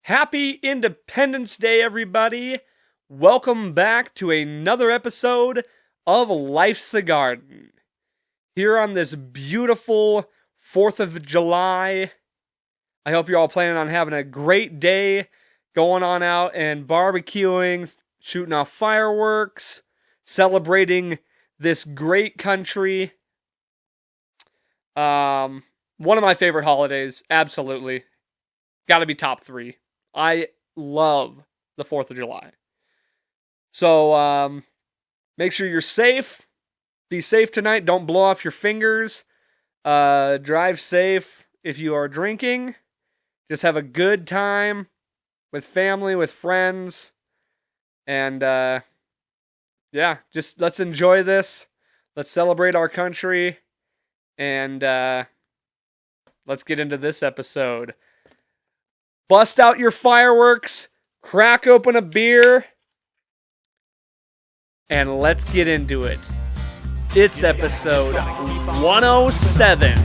Happy Independence Day, everybody. Welcome back to another episode of Life's a Garden. Here on this beautiful 4th of July. I hope you're all planning on having a great day, going on out and barbecuing, shooting off fireworks, celebrating this great country. One of my favorite holidays, absolutely. Got to be top 3. I love the 4th of July. So, make sure you're safe. Be safe tonight. Don't blow off your fingers. Drive safe if you are drinking. Just have a good time with family, with friends. And, yeah, just let's enjoy this. Let's celebrate our country. And, let's get into this episode. Bust out your fireworks, crack open a beer, and let's get into it. It's episode 107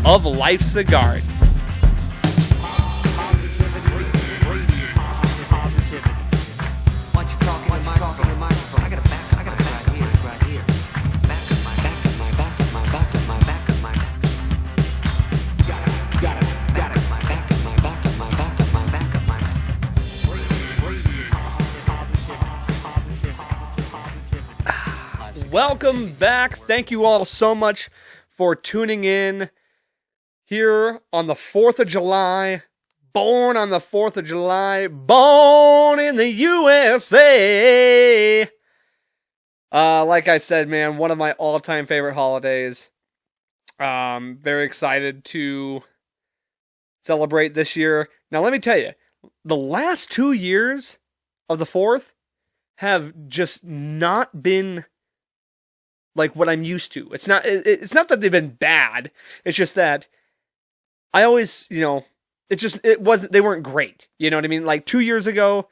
of Life's a Garden. Welcome back. Thank you all so much for tuning in here on the 4th of July. Born on the 4th of July. Born in the USA. Like I said, man, one of my all-time favorite holidays. Very excited to celebrate this year. Now, let me tell you, the last 2 years of the 4th have just not been like what I'm used to. It's not that they've been bad. It's just that I always, they weren't great. You know what I mean? Like 2 years ago,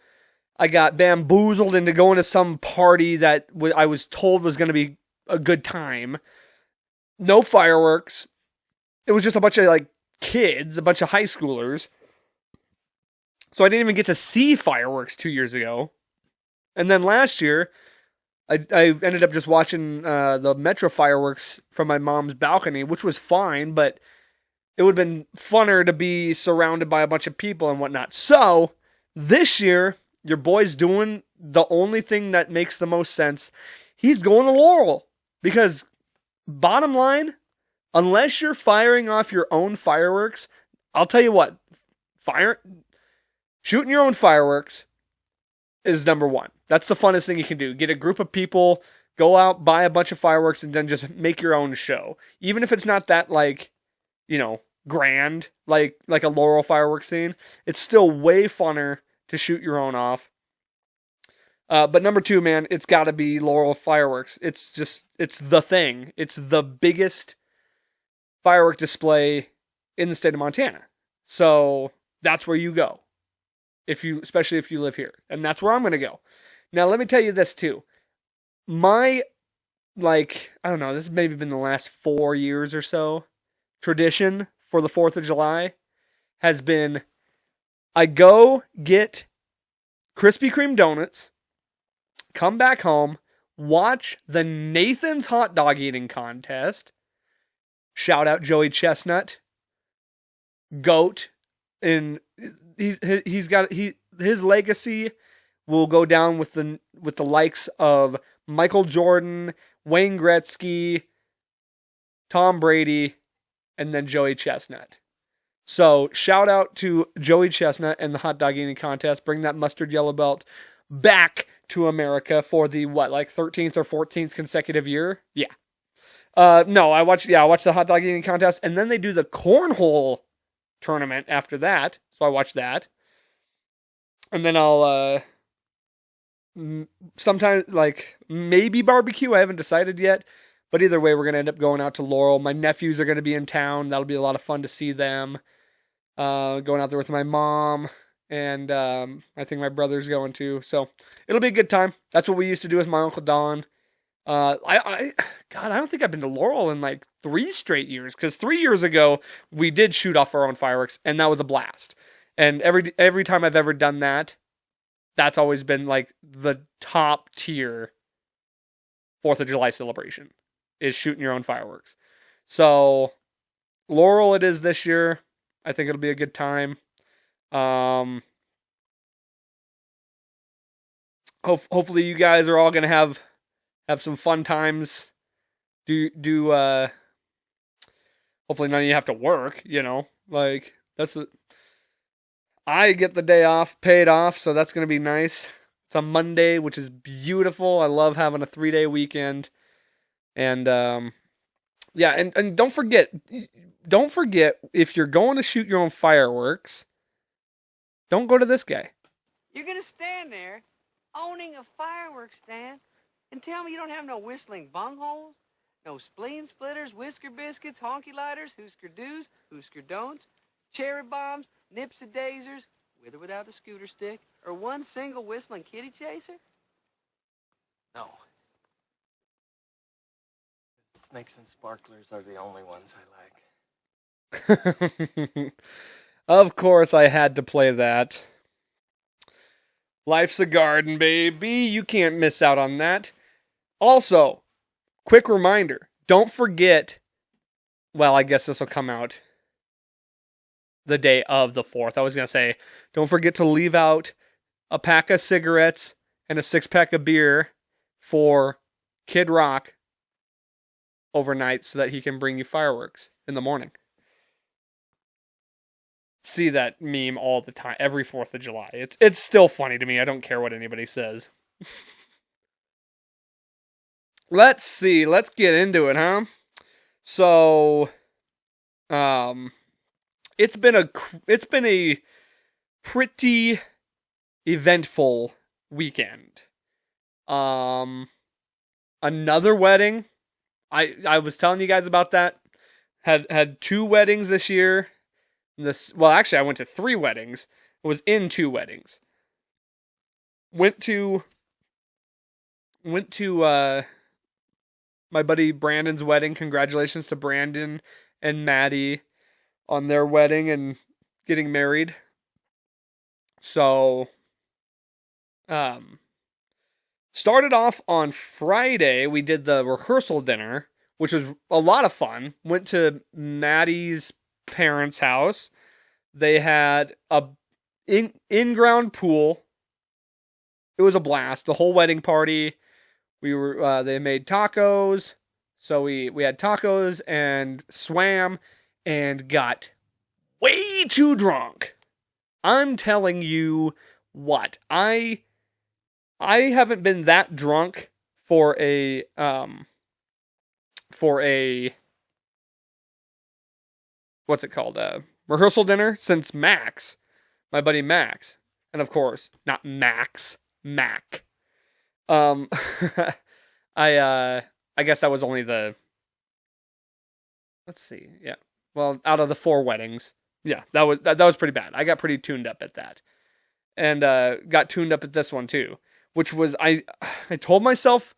I got bamboozled into going to some party that I was told was going to be a good time. No fireworks. It was just a bunch of like kids, a bunch of high schoolers. So I didn't even get to see fireworks 2 years ago. And then last year, I ended up just watching the Metro fireworks from my mom's balcony, which was fine, but it would have been funner to be surrounded by a bunch of people and whatnot. So, this year, your boy's doing the only thing that makes the most sense. He's going to Laurel. Because, bottom line, unless you're firing off your own fireworks, I'll tell you what, shooting your own fireworks is number one. That's the funnest thing you can do. Get a group of people, go out, buy a bunch of fireworks, and then just make your own show. Even if it's not that, grand, like a Laurel fireworks scene, it's still way funner to shoot your own off. But number 2, man, it's got to be Laurel fireworks. It's the thing. It's the biggest firework display in the state of Montana. So that's where you go. Especially if you live here. And that's where I'm going to go. Now, let me tell you this, too. My, I don't know, this has maybe been the last 4 years or so, tradition for the 4th of July has been, I go get Krispy Kreme donuts, come back home, watch the Nathan's hot dog eating contest, shout out Joey Chestnut, GOAT, and his legacy will go down with the likes of Michael Jordan, Wayne Gretzky, Tom Brady, and then Joey Chestnut. So shout out to Joey Chestnut and the hot dog eating contest. Bring that mustard yellow belt back to America for the 13th or 14th consecutive year? Yeah. No, I watched the hot dog eating contest, and then they do the cornhole tournament after that. So I watched that. And then I'll sometimes maybe barbecue. I haven't decided yet. But either way, we're going to end up going out to Laurel. My nephews are going to be in town. That'll be a lot of fun to see them. Going out there with my mom. And I think my brother's going too. So it'll be a good time. That's what we used to do with my Uncle Don. I don't think I've been to Laurel in 3 straight years. Because 3 years ago, we did shoot off our own fireworks. And that was a blast. And every time I've ever done that, that's always been like the top tier 4th of July celebration is shooting your own fireworks. So Laurel it is this year. I think it'll be a good time. Hopefully you guys are all gonna have some fun times. Hopefully none of you have to work, like I get the day off, paid off, so that's gonna be nice. It's a Monday, which is beautiful. I love having a 3-day weekend. And yeah, and don't forget if you're going to shoot your own fireworks, don't go to this guy. You're gonna stand there owning a fireworks stand and tell me you don't have no whistling bungholes, no spleen splitters, whisker biscuits, honky lighters, Husker do's, Husker don'ts, cherry bombs, nipsy-daisers, with or without the scooter stick, or one single whistling kitty chaser? No. Snakes and sparklers are the only ones I like. Of course I had to play that. Life's a garden, baby. You can't miss out on that. Also, quick reminder, don't forget, well, I guess this will come out the day of the 4th. I was going to say, don't forget to leave out a pack of cigarettes and a 6-pack of beer for Kid Rock overnight so that he can bring you fireworks in the morning. See that meme all the time, every 4th of July. It's still funny to me. I don't care what anybody says. Let's see. Let's get into it, huh? So, it's been a pretty eventful weekend. Another wedding. I was telling you guys about that. Had 2 weddings this year. Actually, I went to 3 weddings. I was in 2 weddings. Went to my buddy Brandon's wedding. Congratulations to Brandon and Maddie on their wedding and getting married. So, started off on Friday. We did the rehearsal dinner, which was a lot of fun. Went to Maddie's parents' house. They had a in-ground pool. It was a blast. The whole wedding party. They made tacos. So we had tacos and swam and got way too drunk. I'm telling you what. I haven't been that drunk for a what's it called? Rehearsal dinner since Max, my buddy Max. And of course, not Max, Mac. I guess that was only let's see. Yeah. Well, out of the 4 weddings. Yeah, that was pretty bad. I got pretty tuned up at that. And got tuned up at this one too, which was I told myself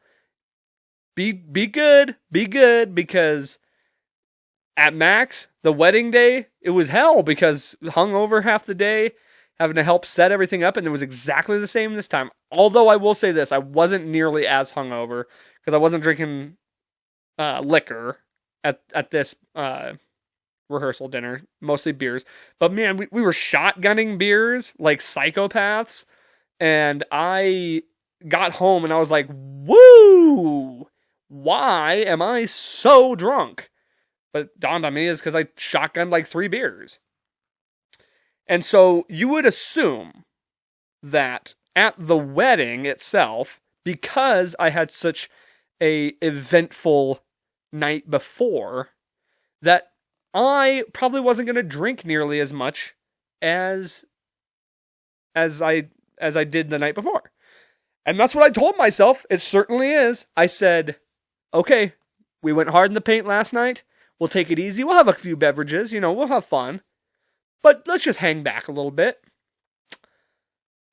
be good, because at Max, the wedding day, it was hell because hungover half the day, having to help set everything up, and it was exactly the same this time. Although I will say this, I wasn't nearly as hungover because I wasn't drinking liquor at this rehearsal dinner, mostly beers. But man, we were shotgunning beers like psychopaths, and I got home and I was like, woo! Why am I so drunk? But it dawned on me is because I shotgunned like 3 beers. And so you would assume that at the wedding itself, because I had such a eventful night before, that I probably wasn't going to drink nearly as much as I did the night before. And that's what I told myself. It certainly is. I said, okay, we went hard in the paint last night. We'll take it easy. We'll have a few beverages. We'll have fun. But let's just hang back a little bit.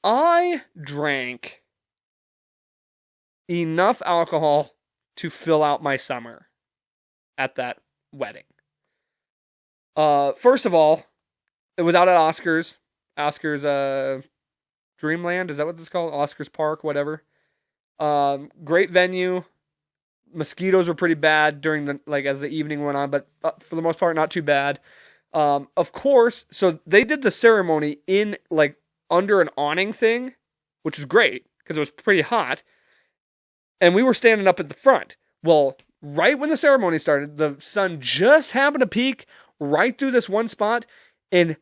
I drank enough alcohol to fill out my summer at that wedding. First of all, it was out at Oscars. Oscar's Dreamland. Is that what it's called? Oscar's Park, whatever. Great venue. Mosquitoes were pretty bad during as the evening went on, but for the most part, not too bad. Of course, so they did the ceremony in under an awning thing, which was great because it was pretty hot, and we were standing up at the front. Well, right when the ceremony started, the sun just happened to peek right through this one spot, and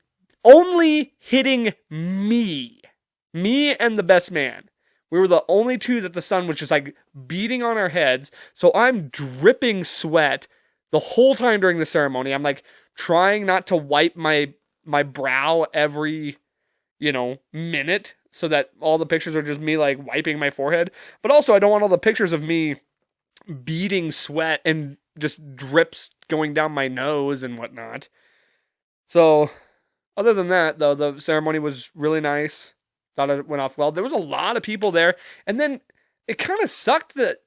only hitting me and the best man. We were the only two that the sun was just beating on our heads. So I'm dripping sweat the whole time during the ceremony. I'm trying not to wipe my brow every, minute so that all the pictures are just me wiping my forehead. But also I don't want all the pictures of me beating sweat and just drips going down my nose and whatnot. So other than that, though, the ceremony was really nice. Thought it went off well. There was a lot of people there. And then it kind of sucked that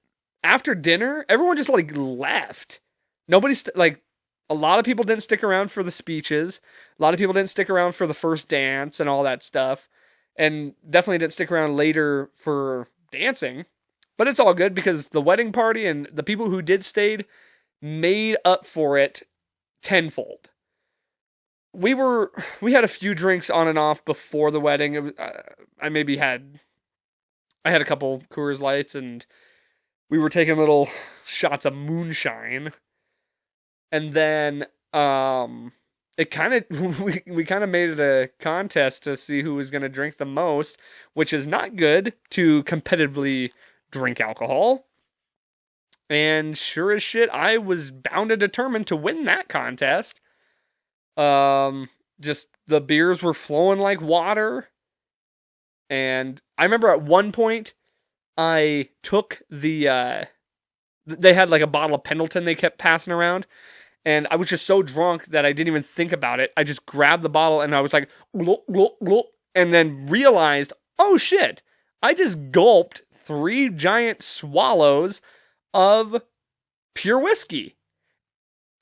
after dinner, everyone just left. Nobody, a lot of people didn't stick around for the speeches. A lot of people didn't stick around for the first dance and all that stuff. And definitely didn't stick around later for dancing. But it's all good because the wedding party and the people who did stayed made up for it tenfold. We had a few drinks on and off before the wedding. It was, I had a couple Coors Lights, and we were taking little shots of moonshine. And then we kind of made it a contest to see who was going to drink the most, which is not good to competitively drink alcohol. And sure as shit, I was bound and determined to win that contest. Just the beers were flowing like water. And I remember at one point I took they had a bottle of Pendleton they kept passing around, and I was just so drunk that I didn't even think about it. I just grabbed the bottle and I was like, glop, glop, glop, and then realized, oh shit, I just gulped 3 giant swallows of pure whiskey.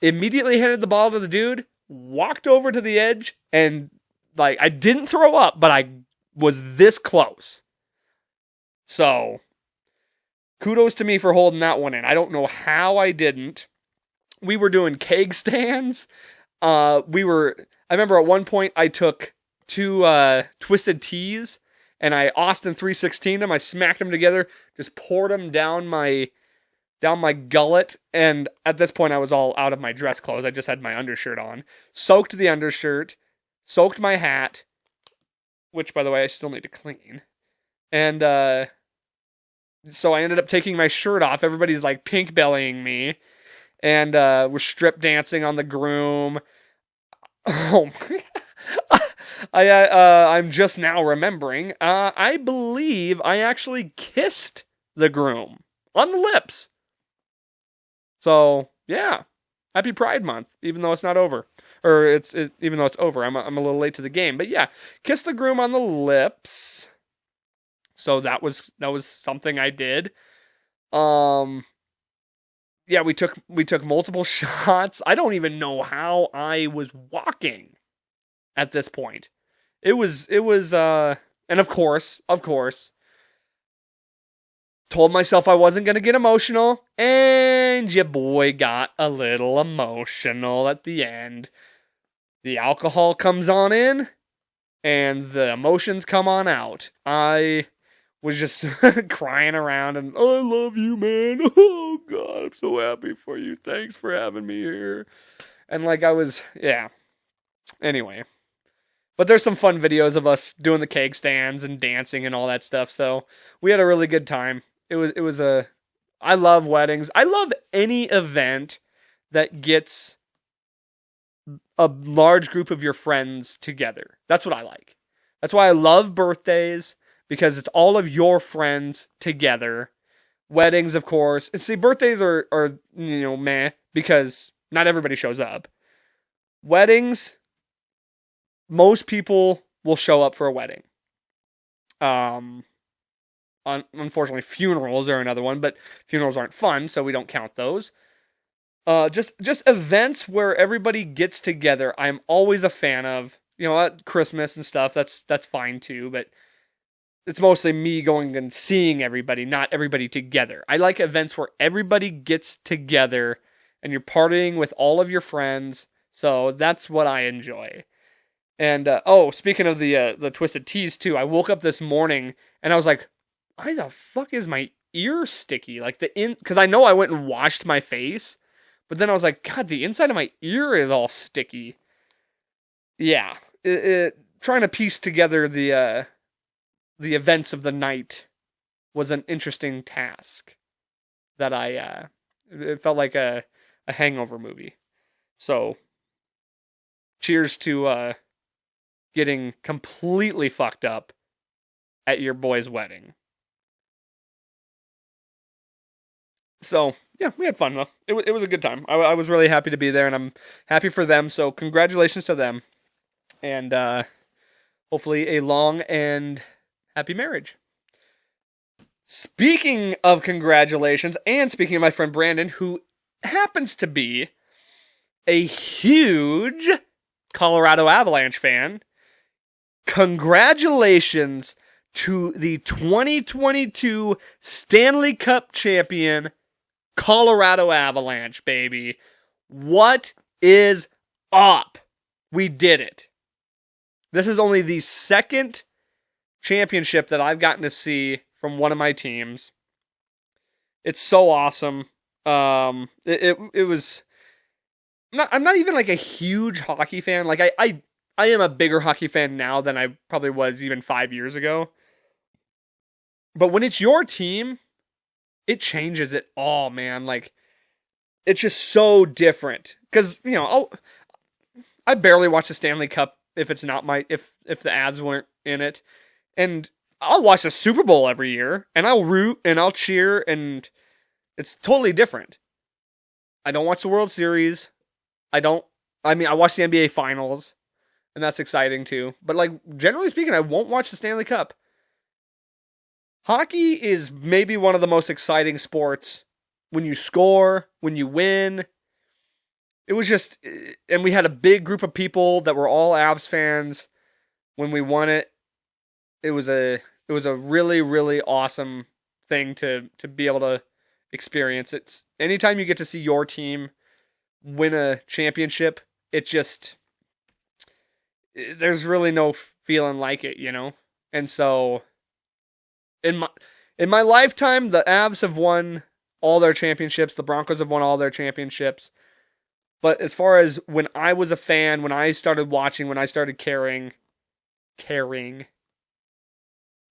Immediately handed the bottle to the dude, walked over to the edge, and I didn't throw up, but I was this close. So kudos to me for holding that one in. I don't know how I didn't. We were doing keg stands. I remember at one point I took 2 Twisted Teas and I Austin 316 them. I smacked them together, just poured them down my gullet, and at this point I was all out of my dress clothes. I just had my undershirt on. Soaked the undershirt, soaked my hat, which by the way I still need to clean. And so I ended up taking my shirt off. Everybody's pink bellying me, and we're strip dancing on the groom. Oh my. I'm just now remembering. I believe I actually kissed the groom on the lips. So yeah, happy Pride Month, even though it's not over, or even though it's over. I'm a little late to the game, but yeah, kissed the groom on the lips. So that was something I did. Yeah, we took multiple shots. I don't even know how I was walking at this point. It was and of course, told myself I wasn't going to get emotional, and your boy got a little emotional at the end. The alcohol comes on in, and the emotions come on out. I was just crying around, and, oh, I love you, man. Oh, God, I'm so happy for you. Thanks for having me here. And, yeah. Anyway. But there's some fun videos of us doing the keg stands and dancing and all that stuff, so we had a really good time. I love weddings. I love any event that gets a large group of your friends together. That's what I like. That's why I love birthdays, because it's all of your friends together. Weddings, of course. And see, birthdays are meh, because not everybody shows up. Weddings, most people will show up for a wedding. Unfortunately, funerals are another one, but funerals aren't fun, so we don't count those. Just events where everybody gets together, I'm always a fan of. Christmas and stuff, that's fine too, but it's mostly me going and seeing everybody, not everybody together. I like events where everybody gets together and you're partying with all of your friends. So that's what I enjoy. And speaking of the Twisted Teas too, I woke up this morning and I was like, why the fuck is my ear sticky? Like because I know I went and washed my face, but then I was like, God, the inside of my ear is all sticky. Yeah, trying to piece together the events of the night was an interesting task that it felt like a hangover movie. So cheers to getting completely fucked up at your boy's wedding. So yeah, we had fun though. It was a good time. I was really happy to be there, and I'm happy for them. So congratulations to them, and hopefully a long and happy marriage. Speaking of congratulations, and speaking of my friend Brandon, who happens to be a huge Colorado Avalanche fan, congratulations to the 2022 Stanley Cup champion, Colorado Avalanche, baby. What is up? We did it. This is only the second championship that I've gotten to see from one of my teams. It's so awesome. It was. I'm not even like a huge hockey fan. Like I am a bigger hockey fan now than I probably was even 5 years ago. But when it's your team, it changes it all, man. Like it's just so different. Because I barely watch the Stanley Cup if it's not if the Avs weren't in it. And I'll watch the Super Bowl every year, and I'll root, and I'll cheer, and it's totally different. I don't watch the World Series. I watch the NBA Finals, and that's exciting too. But, like, generally speaking, I won't watch the Stanley Cup. Hockey is maybe one of the most exciting sports. When you score, when you win. It was just, and we had a big group of people that were all Avs fans when we won it. It was a really, really awesome thing to be able to experience. It's anytime you get to see your team win a championship, there's really no feeling like it, And so in my lifetime, the Avs have won all their championships, the Broncos have won all their championships. But as far as when I was a fan, when I started watching, when I started caring,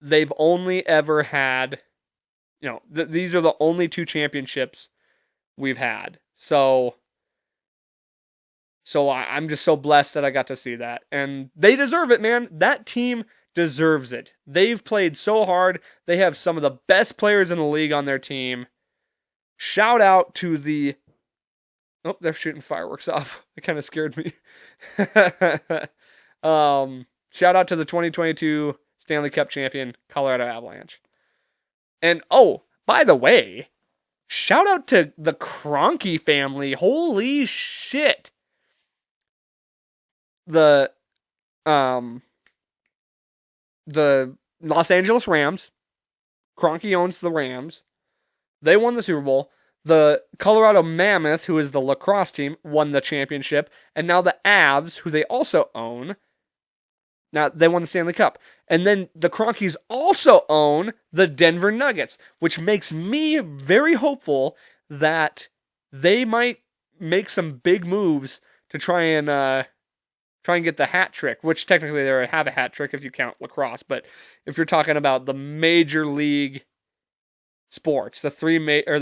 they've only ever had, these are the only two championships we've had. So I'm just so blessed that I got to see that. And they deserve it, man. That team deserves it. They've played so hard. They have some of the best players in the league on their team. Shout out to the... Oh, they're shooting fireworks off. It kind of scared me. Shout out to the 2022 Stanley Cup champion, Colorado Avalanche. And, by the way, shout out to the Kroenke family. Holy shit. The Los Angeles Rams. Kroenke owns the Rams. They won the Super Bowl. The Colorado Mammoth, who is the lacrosse team, won the championship. And now the Avs, who they also own, now they won the Stanley Cup. And then the Kroenkes also own the Denver Nuggets, which makes me very hopeful that they might make some big moves to try and get the hat trick, which technically they already have a hat trick if you count lacrosse. But if you're talking about the major league sports, the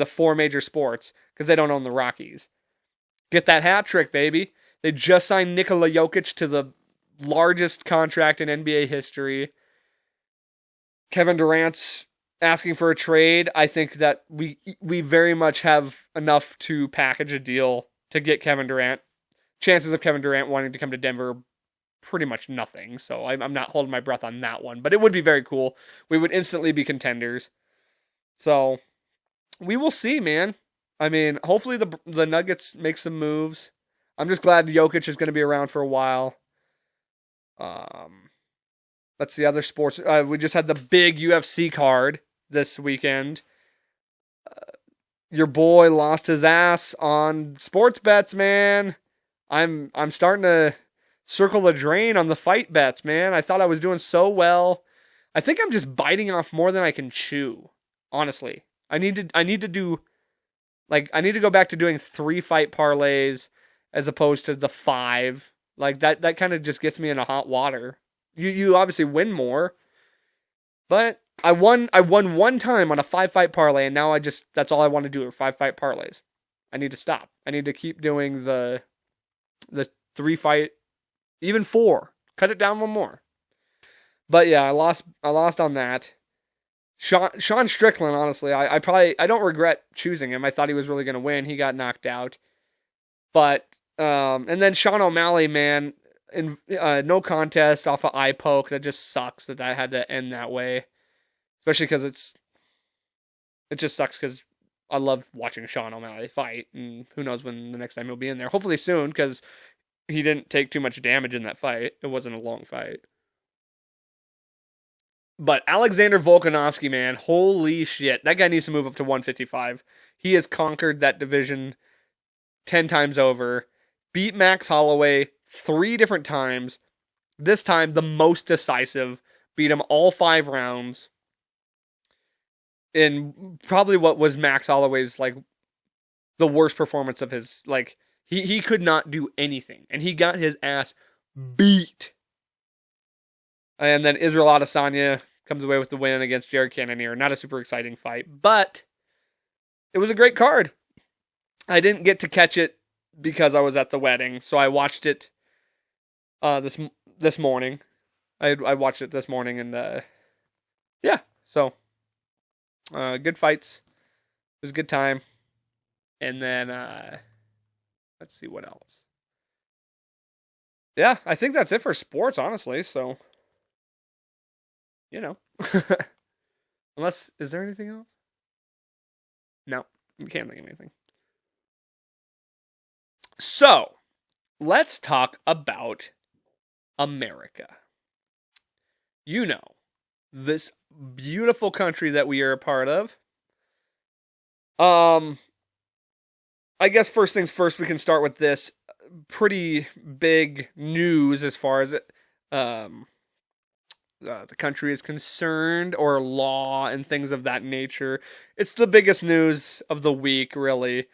four major sports, because they don't own the Rockies, get that hat trick, baby. They just signed Nikola Jokic to the largest contract in NBA history. Kevin Durant's asking for a trade. I think that we very much have enough to package a deal to get Kevin Durant. Chances of Kevin Durant wanting to come to Denver, pretty much nothing. So I'm not holding my breath on that one. But it would be very cool. We would instantly be contenders. So we will see, man. I mean, hopefully the Nuggets make some moves. I'm just glad Jokic is going to be around for a while. That's the other sports. We just had the big UFC card this weekend. Your boy lost his ass on sports bets, man. I'm starting to circle the drain on the fight bets, man. I thought I was doing so well. I think I'm just biting off more than I can chew. Honestly, I need to do I need to go back to doing 3 fight parlays as opposed to the 5. Like that kind of just gets me in a hot water. You obviously win more, but I won one time on a 5 fight parlay, and now that's all I want to do are 5 fight parlays. I need to stop. I need to keep doing the 3 fight, even 4. Cut it down one more. But yeah, I lost on that. Sean Strickland, honestly, I don't regret choosing him. I thought he was really going to win. He got knocked out. But and then Sean O'Malley, man, in no contest off of eye poke. That just sucks that had to end that way. Especially because it just sucks because I love watching Sean O'Malley fight, and who knows when the next time he'll be in there. Hopefully soon, because he didn't take too much damage in that fight. It wasn't a long fight. But Alexander Volkanovski, man, holy shit. That guy needs to move up to 155. He has conquered that division 10 times over. Beat Max Holloway 3 different times. This time, the most decisive. Beat him all 5 rounds. In probably what was Max Holloway's, the worst performance of his, he could not do anything. And he got his ass beat. And then Israel Adesanya comes away with the win against Jared Cannonier. Not a super exciting fight, but it was a great card. I didn't get to catch it because I was at the wedding, so I watched it this morning. I watched it this morning, and yeah, so good fights. It was a good time. And then let's see what else. Yeah, I think that's it for sports, honestly, so unless, is there anything else? No, you can't think of anything. So, let's talk about America. This beautiful country that we are a part of. I guess first things first, we can start with this pretty big news as far as the country is concerned, or law and things of that nature. It's the biggest news of the week, really,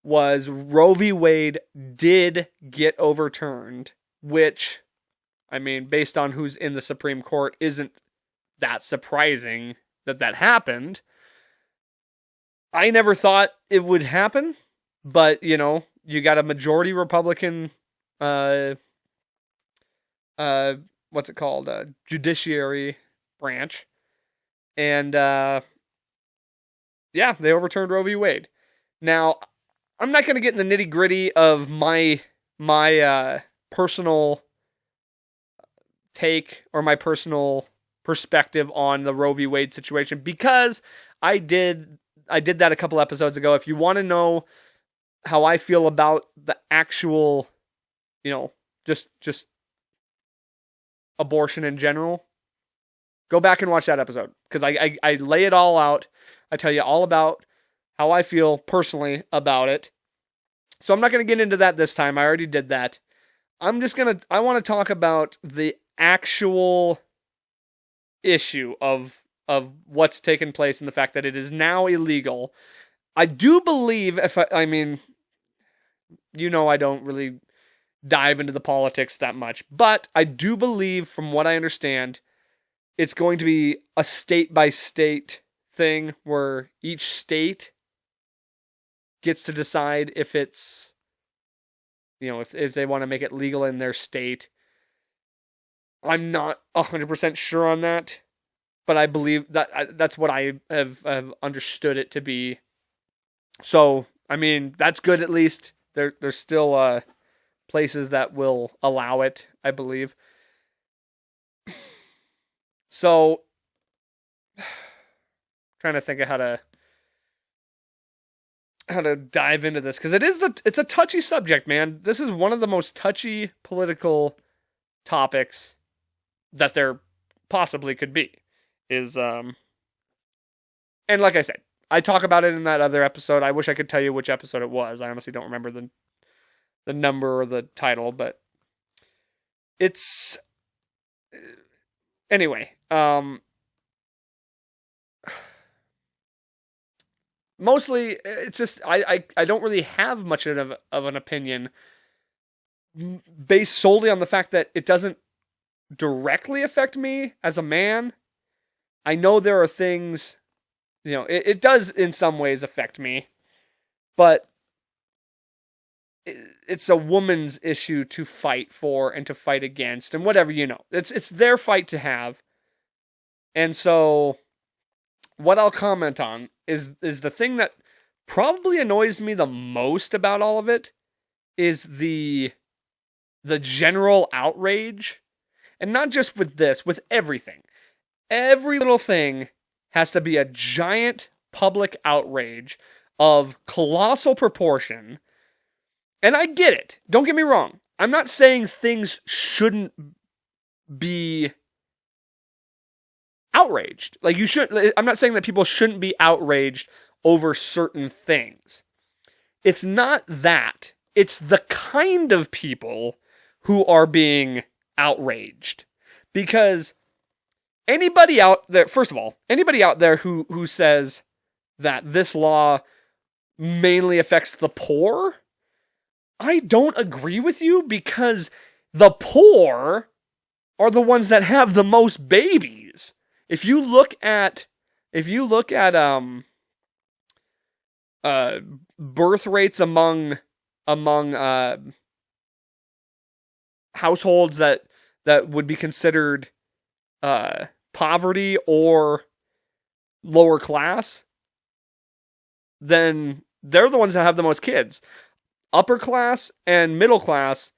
was Roe v. Wade did get overturned, which, I mean, based on who's in the Supreme Court, isn't that surprising that happened. I never thought it would happen, but, you got a majority Republican, what's it called? Judiciary branch. And, yeah, they overturned Roe v. Wade. Now, I'm not going to get in the nitty gritty of my personal take or my personal perspective on the Roe v. Wade situation, because I did that a couple episodes ago. If you want to know how I feel about the actual, just abortion in general, go back and watch that episode, because I lay it all out. I tell you all about how I feel personally about it. So I'm not going to get into that this time. I already did that. I want to talk about the actual issue of what's taken place and the fact that it is now illegal. I do believe, I don't really dive into the politics that much, but I do believe, from what I understand, it's going to be a state-by-state thing where each state gets to decide if it's, if they want to make it legal in their state. I'm not 100% sure on that, but I believe that's what I have understood it to be. So, I mean, that's good at least. There's still places that will allow it, I believe. So, trying to think of how to dive into this, because it's a touchy subject, man. This is one of the most touchy political topics that there possibly could be. And like I said, I talk about it in that other episode. I wish I could tell you which episode it was. I honestly don't remember the number or the title, but it's anyway. Mostly, it's just I don't really have much of an opinion based solely on the fact that it doesn't directly affect me as a man. I know there are things, it does in some ways affect me, but it's a woman's issue to fight for and to fight against and whatever, it's their fight to have. And so what I'll comment on is the thing that probably annoys me the most about all of it is the general outrage. And not just with this, with everything. Every little thing has to be a giant public outrage of colossal proportion. And I get it. Don't get me wrong. I'm not saying things shouldn't be outraged. Like I'm not saying that people shouldn't be outraged over certain things. It's not that. It's the kind of people who are being outraged. Because anybody out there, first of all, anybody out there who says that this law mainly affects the poor, I don't agree with you, because the poor are the ones that have the most babies. If you look at birth rates among households that would be considered poverty or lower class, then they're the ones that have the most kids. Upper class and middle class,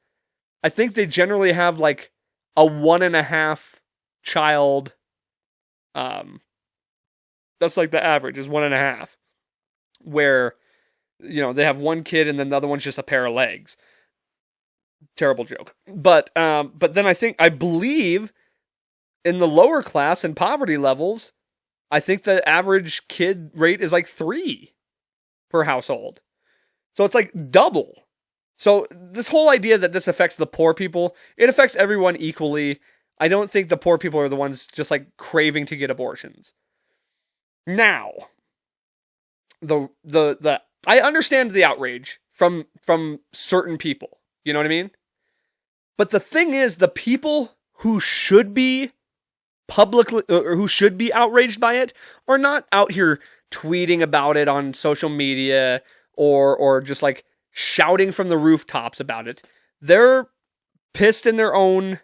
I think they generally have like a 1.5 child. That's like the average is 1.5, where they have one kid and then the other one's just a pair of legs. Terrible joke. But then I believe in the lower class and poverty levels, I think the average kid rate is like 3 per household. So it's like double. So this whole idea that this affects the poor people, it affects everyone equally. I don't think the poor people are the ones just like craving to get abortions. Now, I understand the outrage from certain people. You know what I mean? But the thing is, the people who should be publicly, or who should be outraged by it, are not out here tweeting about it on social media or just like shouting from the rooftops about it. They're pissed in their own,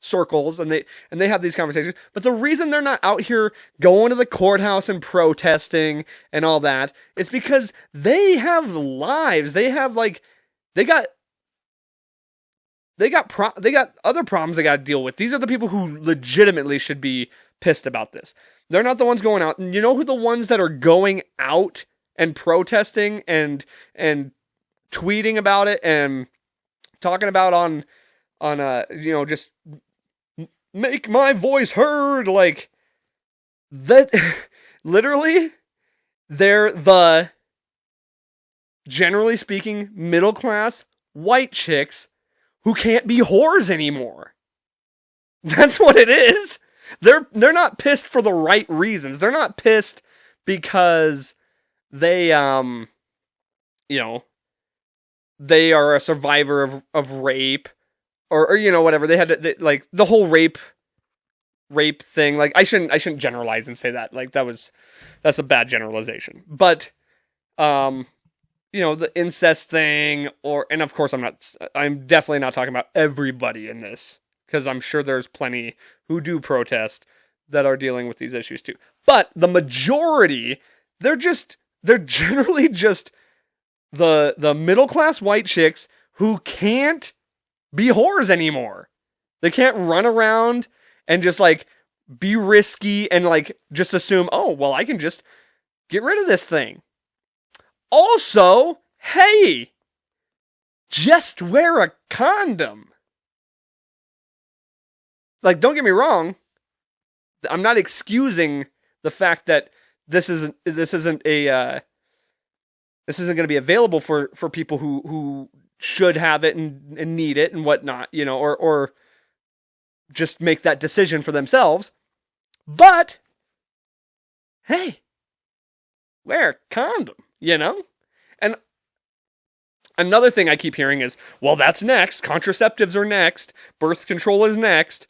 circles, and they have these conversations. But the reason they're not out here going to the courthouse and protesting and all that is because they have lives. They have they got other problems they got to deal with. These are the people who legitimately should be pissed about this. They're not the ones going out. And you know who the ones that are going out and protesting and tweeting about it and talking about on just make my voice heard, like that. Literally, they're the, generally speaking, middle class white chicks who can't be whores anymore. That's what it is. They're not pissed for the right reasons. They're not pissed because they they are a survivor of rape or whatever. They had like the whole rape thing. Like I shouldn't generalize and say that. Like that's a bad generalization. But the incest thing, and of course I'm definitely not talking about everybody in this, because I'm sure there's plenty who do protest that are dealing with these issues too. But the majority, they're generally just the middle class white chicks who can't be whores anymore. They can't run around and just like be risky and like just assume, oh well, I can just get rid of this thing. Also, hey, just wear a condom. like, don't get me wrong. I'm not excusing the fact that this isn't going to be available for people who should have it and need it and whatnot, you know, or just make that decision for themselves. But hey, wear a condom, you know? And another thing I keep hearing is, well, that's next. Contraceptives are next. Birth control is next.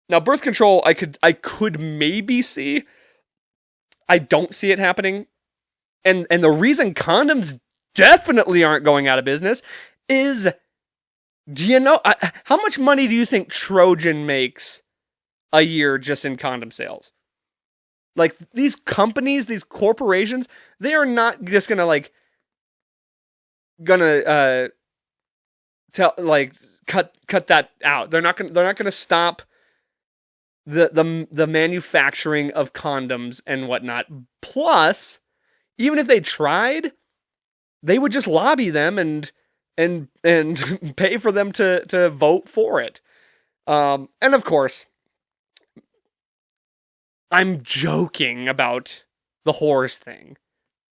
Now, birth control, I could maybe see. I don't see it happening. And the reason condoms definitely aren't going out of business is, do you know, how much money do you think Trojan makes a year just in condom sales? Like, these companies, these corporations, they are not just gonna cut that out. They're not gonna stop the manufacturing of condoms and whatnot. Plus, even if they tried, they would just lobby them and pay for them to vote for it. And of course, I'm joking about the whores thing.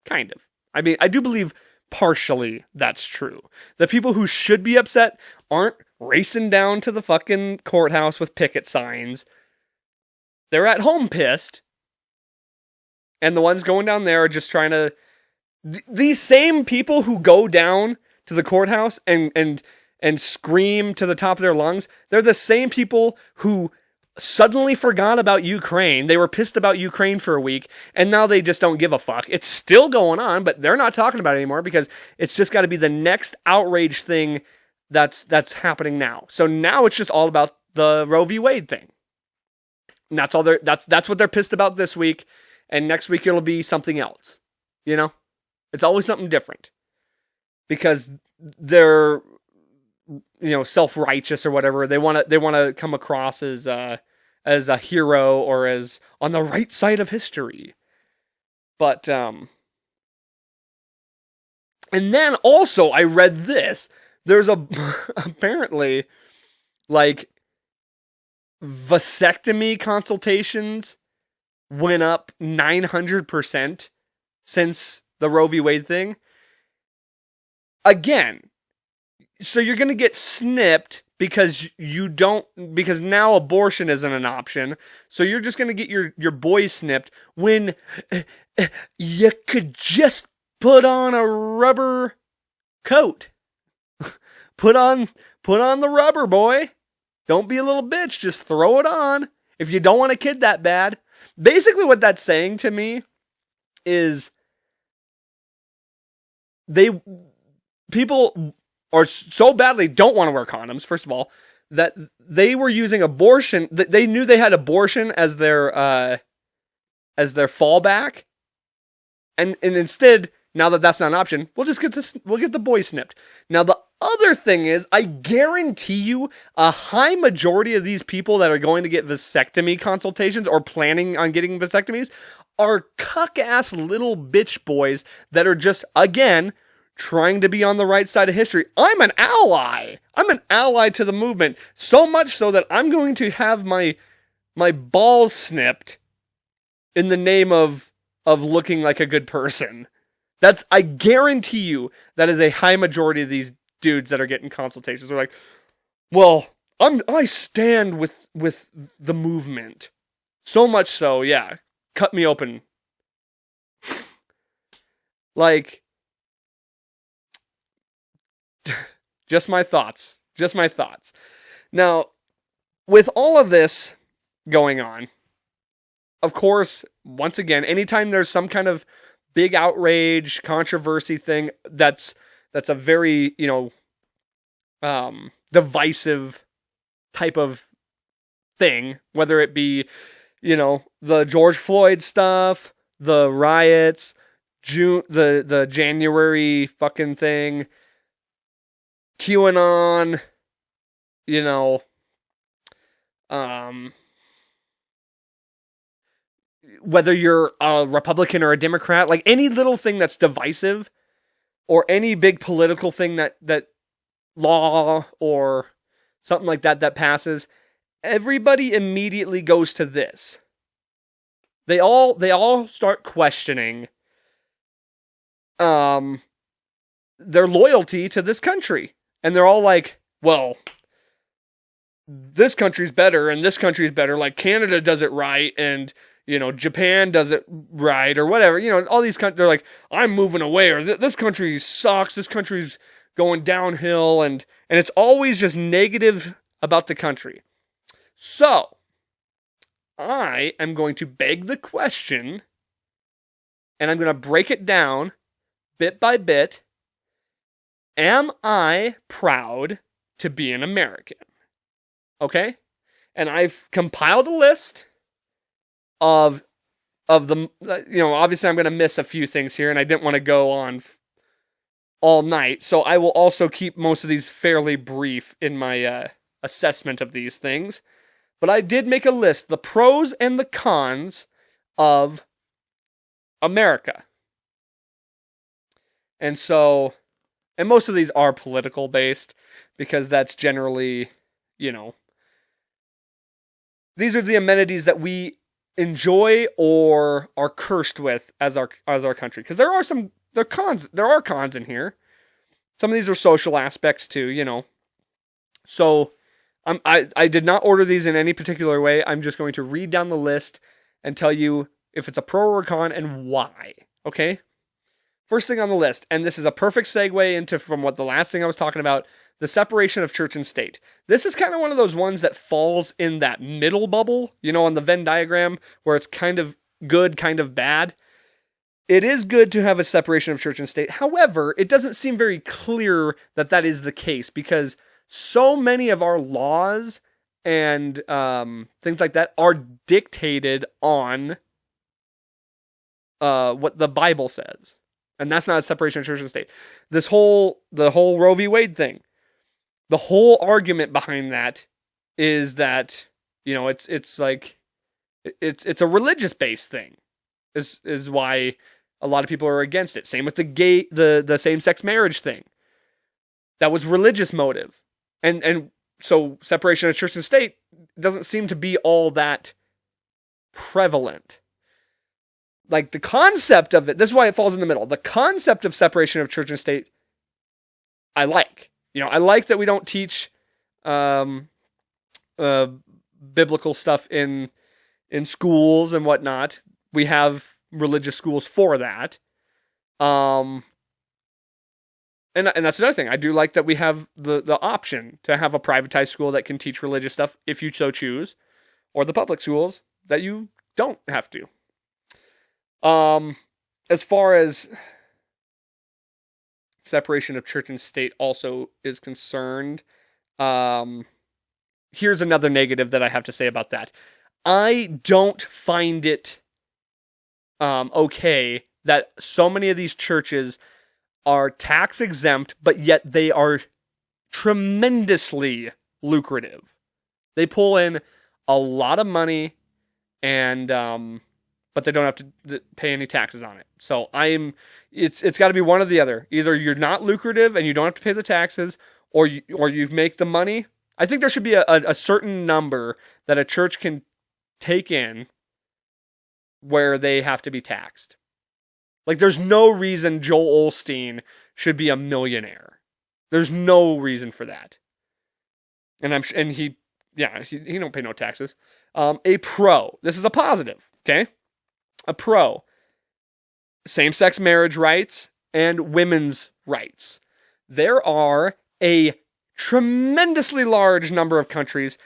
Kind of. I mean, I do believe partially that's true. The people who should be upset aren't racing down to the fucking courthouse with picket signs. They're at home pissed. And the ones going down there are just trying to... These same people who go down to the courthouse and scream to the top of their lungs, they're the same people who suddenly forgot about Ukraine. They were pissed about Ukraine for a week, and now they just don't give a fuck. It's still going on, but they're not talking about it anymore because it's just got to be the next outrage thing that's happening now. So now it's just all about the Roe v. Wade thing. And that's all that's what they're pissed about this week, and next week it'll be something else. You know? It's always something different. Because they're, you know, self-righteous or whatever. They want to come across as a hero or as on the right side of history. But and then also I read this. There's apparently like vasectomy consultations went up 900% since the Roe v. Wade thing. Again, so you're going to get snipped because now abortion isn't an option. So you're just going to get your boy snipped when you could just put on a rubber coat. Put on the rubber, boy. Don't be a little bitch. Just throw it on if you don't want a kid that bad. Basically what that's saying to me is people or so badly don't want to wear condoms, first of all, that they were using abortion, that they knew they had abortion as their fallback. And instead, now that that's not an option, we'll get the boy snipped. Now, the other thing is, I guarantee you a high majority of these people that are going to get vasectomy consultations or planning on getting vasectomies are cuck-ass little bitch boys that are just, again, trying to be on the right side of history. I'm an ally. I'm an ally to the movement. So much so that I'm going to have my balls snipped in the name of looking like a good person. I guarantee you that is a high majority of these dudes that are getting consultations. They're like, well, I stand with the movement. So much so, yeah. Cut me open. Like, just my thoughts. Just my thoughts. Now, with all of this going on, of course, once again, anytime there's some kind of big outrage, controversy thing, that's a very, divisive type of thing, whether it be, the George Floyd stuff, the riots, the January fucking thing, QAnon, whether you're a Republican or a Democrat, like any little thing that's divisive, or any big political thing that law or something like that passes, everybody immediately goes to this. They all start questioning their loyalty to this country. And they're all like, well, this country's better and this country's better. Like Canada does it right and, Japan does it right or whatever. All these countries, they're like, I'm moving away or this country sucks. This country's going downhill. And it's always just negative about the country. So, I am going to beg the question and I'm going to break it down bit by bit. Am I proud to be an American? Okay? And I've compiled a list of the, obviously I'm going to miss a few things here, and I didn't want to go on all night, so I will also keep most of these fairly brief in my assessment of these things. But I did make a list, the pros and the cons of America. And so, and most of these are political based, because that's generally, these are the amenities that we enjoy or are cursed with as our country. Because there are cons in here. Some of these are social aspects too, So I did not order these in any particular way. I'm just going to read down the list and tell you if it's a pro or a con and why. Okay? First thing on the list, and this is a perfect segue into from what the last thing I was talking about, the separation of church and state. This is kind of one of those ones that falls in that middle bubble, on the Venn diagram, where it's kind of good, kind of bad. It is good to have a separation of church and state. However, it doesn't seem very clear that that is the case, because so many of our laws and things like that are dictated on what the Bible says. And that's not a separation of church and state. The whole Roe v. Wade thing, the whole argument behind that is that, it's like, it's a religious based thing is why a lot of people are against it. Same with the same-sex marriage thing. That was religious motive. And so separation of church and state doesn't seem to be all that prevalent. Like the concept of it, this is why it falls in the middle. The concept of separation of church and state, I like. I like that we don't teach biblical stuff in schools and whatnot. We have religious schools for that. And that's another thing. I do like that we have the option to have a privatized school that can teach religious stuff if you so choose, or the public schools that you don't have to. As far as separation of church and state also is concerned, here's another negative that I have to say about that. I don't find it okay that so many of these churches are tax exempt, but yet they are tremendously lucrative. They pull in a lot of money, and but they don't have to pay any taxes on it. So it's got to be one or the other. Either you're not lucrative and you don't have to pay the taxes, or you make the money. I think there should be a certain number that a church can take in where they have to be taxed. Like, there's no reason Joel Osteen should be a millionaire. There's no reason for that. And he don't pay no taxes. A pro. This is a positive, okay? A pro. Same-sex marriage rights and women's rights. There are a tremendously large number of countries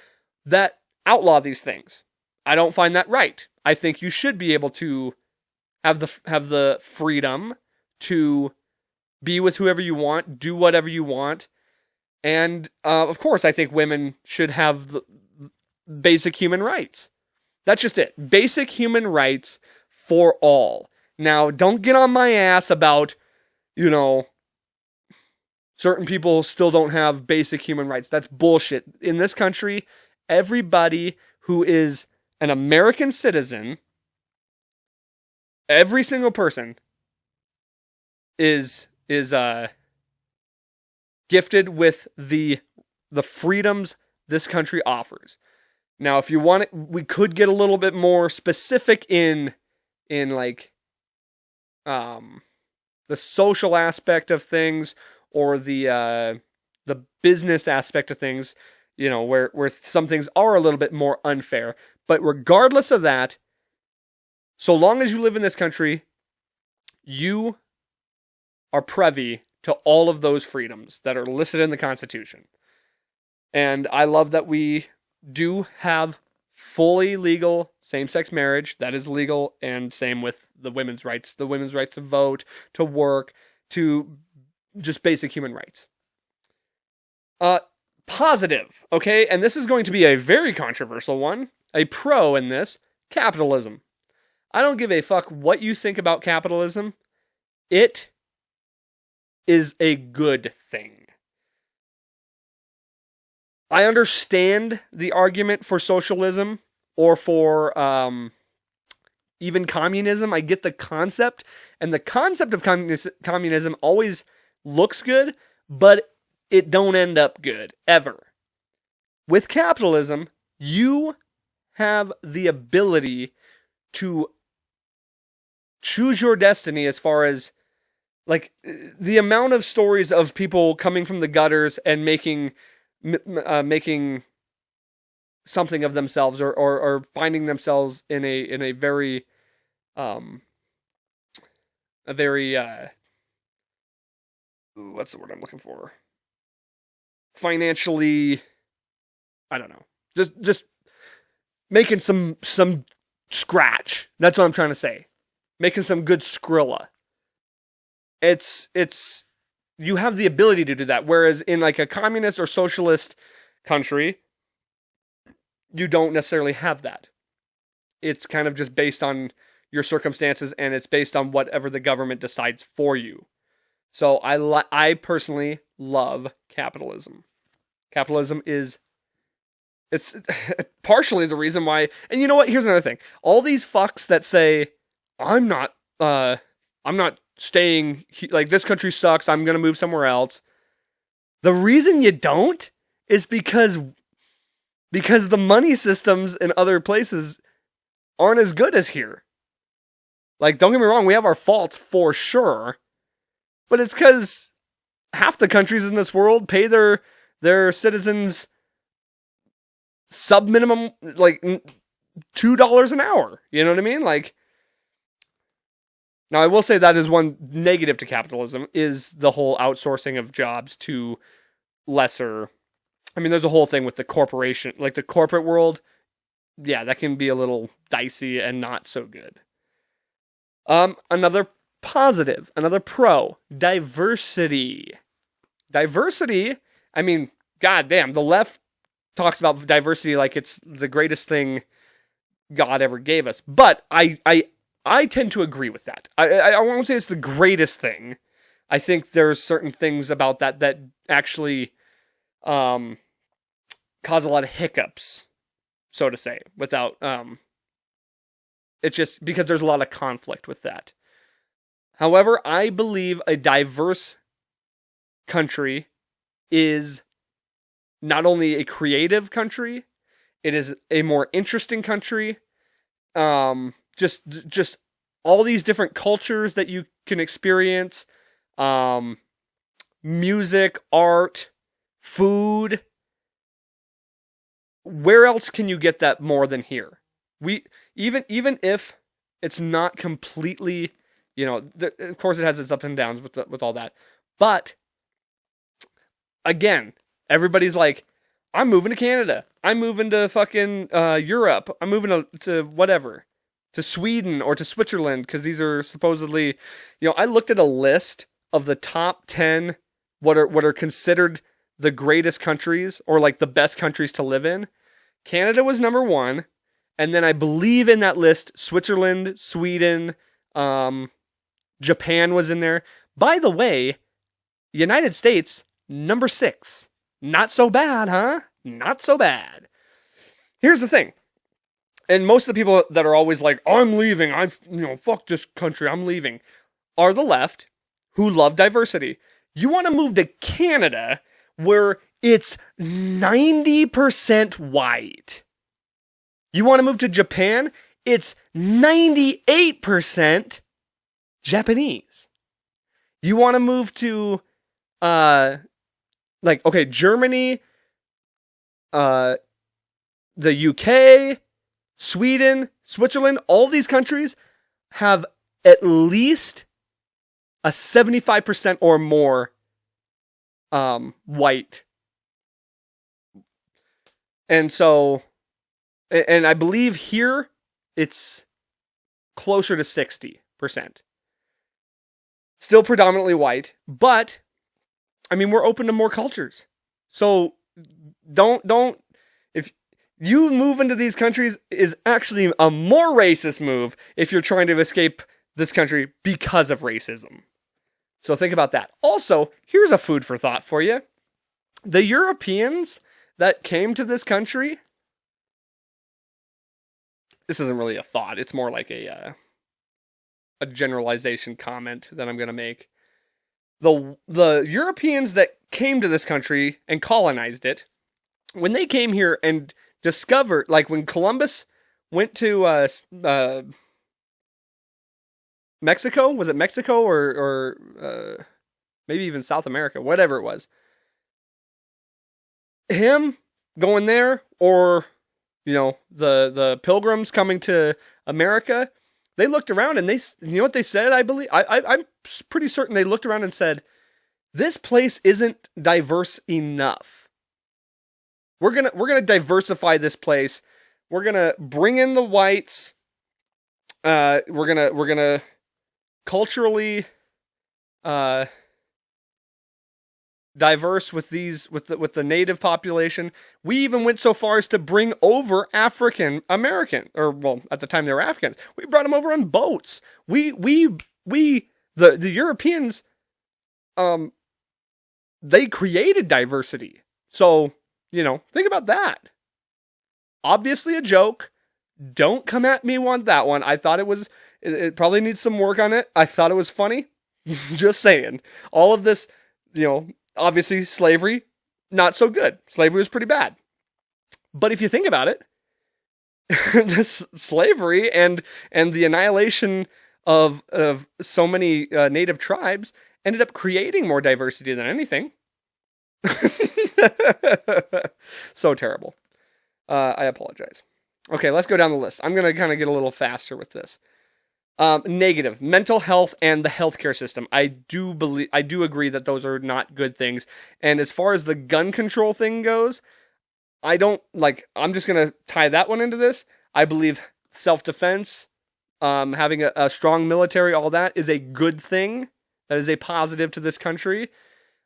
that outlaw these things. I don't find that right. I think you should be able to have the freedom to be with whoever you want, do whatever you want, and of course, I think women should have the basic human rights. That's just it. Basic human rights for all. Now, don't get on my ass about, certain people still don't have basic human rights. That's bullshit. In this country, everybody who is an American citizen, every single person is gifted with the freedoms this country offers. Now, if you want it, we could get a little bit more specific in like the social aspect of things, or the business aspect of things, you know, where some things are a little bit more unfair. But regardless of that, so long as you live in this country, you are privy to all of those freedoms that are listed in the Constitution. And I love that we do have fully legal same-sex marriage. That is legal, and same with the women's rights. The women's right to vote, to work, to just basic human rights. Positive, okay? And this is going to be a very controversial one. A pro in this, capitalism. I don't give a fuck what you think about capitalism. It is a good thing. I understand the argument for socialism or for even communism. I get the concept, and the concept of communism always looks good, but it don't end up good, ever. With capitalism, you have the ability to choose your destiny, as far as like the amount of stories of people coming from the gutters and making something of themselves, or finding themselves in a very what's the word I'm looking for? Financially, I don't know. Just making some scratch. That's what I'm trying to say. Making some good Skrilla. It's you have the ability to do that, whereas in like a communist or socialist country, you don't necessarily have that. It's kind of just based on your circumstances, and it's based on whatever the government decides for you. So I personally love capitalism. Capitalism it's partially the reason why. And you know what? Here's another thing. All these fucks that say, I'm not staying, like, this country sucks, I'm going to move somewhere else. The reason you don't is because the money systems in other places aren't as good as here. Like, don't get me wrong, we have our faults for sure, but it's because half the countries in this world pay their citizens sub-minimum, like, $2 an hour. You know what I mean? Like, now I will say that is one negative to capitalism, is the whole outsourcing of jobs to lesser. I mean, there's a whole thing with the corporation, like the corporate world. Yeah, that can be a little dicey and not so good. Another positive, another pro, diversity. Diversity, I mean, goddamn, the left talks about diversity like it's the greatest thing God ever gave us. But I tend to agree with that. I won't say it's the greatest thing. I think there's certain things about that actually cause a lot of hiccups, so to say, without it's just because there's a lot of conflict with that. However, I believe a diverse country is not only a creative country, it is a more interesting country. Just all these different cultures that you can experience, music, art, food. Where else can you get that more than here? Even if it's not completely, you know, of course it has its ups and downs with all that, but again, everybody's like, I'm moving to Canada, I'm moving to fucking Europe, I'm moving to whatever, to Sweden or to Switzerland, because these are supposedly, you know, I looked at a list of the top 10 what are considered the greatest countries, or like the best countries to live in. Canada was number 1, and then I believe in that list Switzerland, Sweden, Japan was in there. By the way, United States, number 6. Not so bad, huh? Not so bad. Here's the thing. And most of the people that are always like, I'm leaving, fuck this country, I'm leaving, are the left, who love diversity. You want to move to Canada, where it's 90% white. You want to move to Japan? It's 98% Japanese. You want to move to, Germany, the UK, Sweden, Switzerland, all these countries have at least a 75% or more white. And so, and I believe here it's closer to 60%. Still predominantly white, but I mean, we're open to more cultures. So if you move into these countries is actually a more racist move if you're trying to escape this country because of racism. So think about that. Also, here's a food for thought for you. The Europeans that came to this country, this isn't really a thought. It's more like a generalization comment that I'm going to make. The Europeans that came to this country and colonized it, when they came here and discovered, like when Columbus went to Mexico, was it Mexico or maybe even South America, whatever it was. Him going there, or the Pilgrims coming to America, they looked around and you know what they said? I believe I'm pretty certain they looked around and said, "This place isn't diverse enough. We're gonna diversify this place. We're gonna bring in the whites. We're gonna culturally diverse with the native population. We even went so far as to bring over African American, or well, at the time they were Africans. We brought them over on boats. The Europeans, they created diversity. So, think about that. Obviously a joke. Don't come at me on that one. I thought it probably needs some work on it. I thought it was funny. Just saying. All of this, obviously slavery, not so good. Slavery was pretty bad. But if you think about it, this slavery and the annihilation of so many native tribes ended up creating more diversity than anything. So terrible. I apologize. Okay, let's go down the list. I'm going to kind of get a little faster with this. Negative, mental health and the healthcare system. I do agree that those are not good things. And as far as the gun control thing goes, I'm just going to tie that one into this. I believe self-defense, having a strong military, all that is a good thing. That is a positive to this country.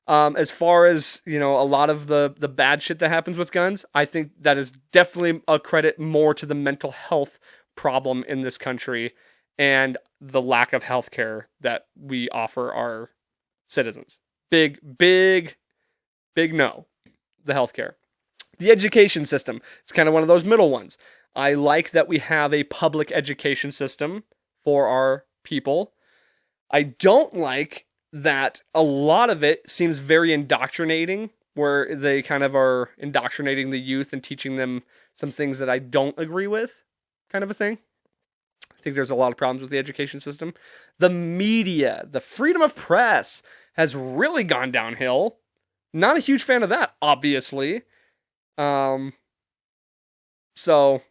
As far as, a lot of the bad shit that happens with guns, I think that is definitely a credit more to the mental health problem in this country and the lack of healthcare that we offer our citizens. Big no. The healthcare. The education system. It's kind of one of those middle ones. I like that we have a public education system for our people. I don't like that a lot of it seems very indoctrinating, where they kind of are indoctrinating the youth and teaching them some things that I don't agree with, kind of a thing. I think there's a lot of problems with the education system. The media, the freedom of press has really gone downhill. Not a huge fan of that, obviously. So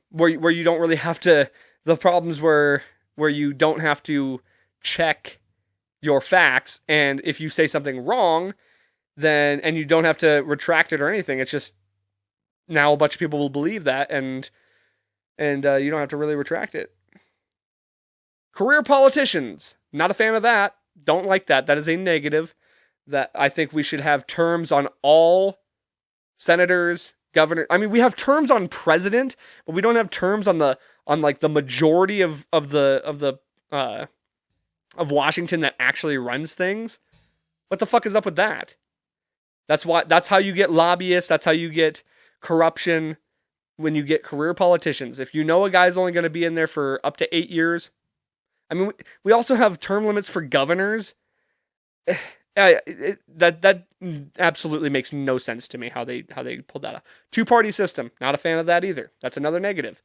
where you don't really have to, the problems where you don't have to check your facts, and if you say something wrong, and you don't have to retract it or anything, it's just now a bunch of people will believe that, and you don't have to really retract it. Career politicians, not a fan of that. Don't like that. That is a negative. That I think we should have terms on all senators, governor. I mean, we have terms on president, but we don't have terms on the majority of Washington that actually runs things. What the fuck is up with that? That's how you get lobbyists. That's how you get corruption, when you get career politicians. If you know a guy's only going to be in there for up to 8 years. I mean, we also have term limits for governors. That absolutely makes no sense to me how they pulled that off. Two-party system, not a fan of that either. That's another negative.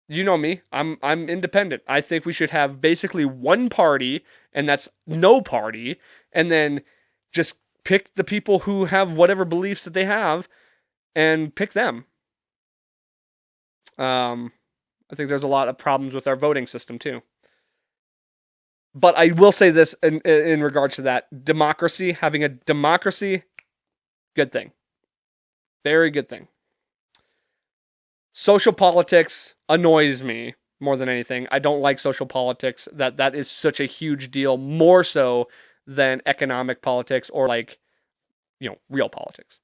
You know me, I'm independent. I think we should have basically one party, and that's no party, and then just pick the people who have whatever beliefs that they have and pick them. I think there's a lot of problems with our voting system too. But I will say this in regards to that. Democracy, having a democracy, good thing. Very good thing. Social politics annoys me more than anything. I don't like social politics. That is such a huge deal, more so than economic politics or real politics.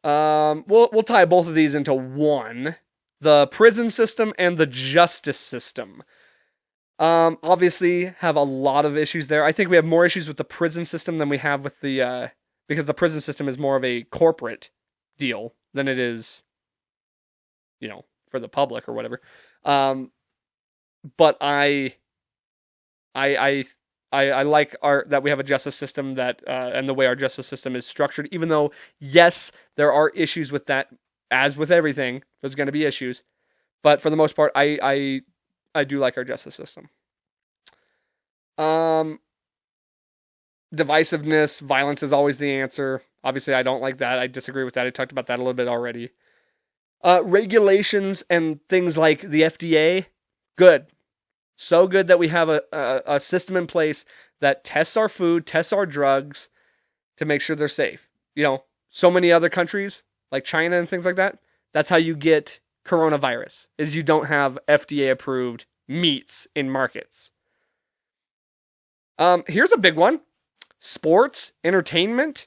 We'll tie both of these into one: the prison system and the justice system. Obviously have a lot of issues there. I think we have more issues with the prison system than we have with the because the prison system is more of a corporate deal than it is, for the public or whatever. But I like that we have a justice system that and the way our justice system is structured. Even though, yes, there are issues with that, as with everything, there's going to be issues. But for the most part, I do like our justice system. Divisiveness, violence is always the answer. Obviously, I don't like that. I disagree with that. I talked about that a little bit already. Regulations and things like the FDA, good. So good that we have a system in place that tests our food, tests our drugs to make sure they're safe. So many other countries, like China and things like that, that's how you get coronavirus, is you don't have FDA-approved meats in markets. Here's a big one. Sports, entertainment,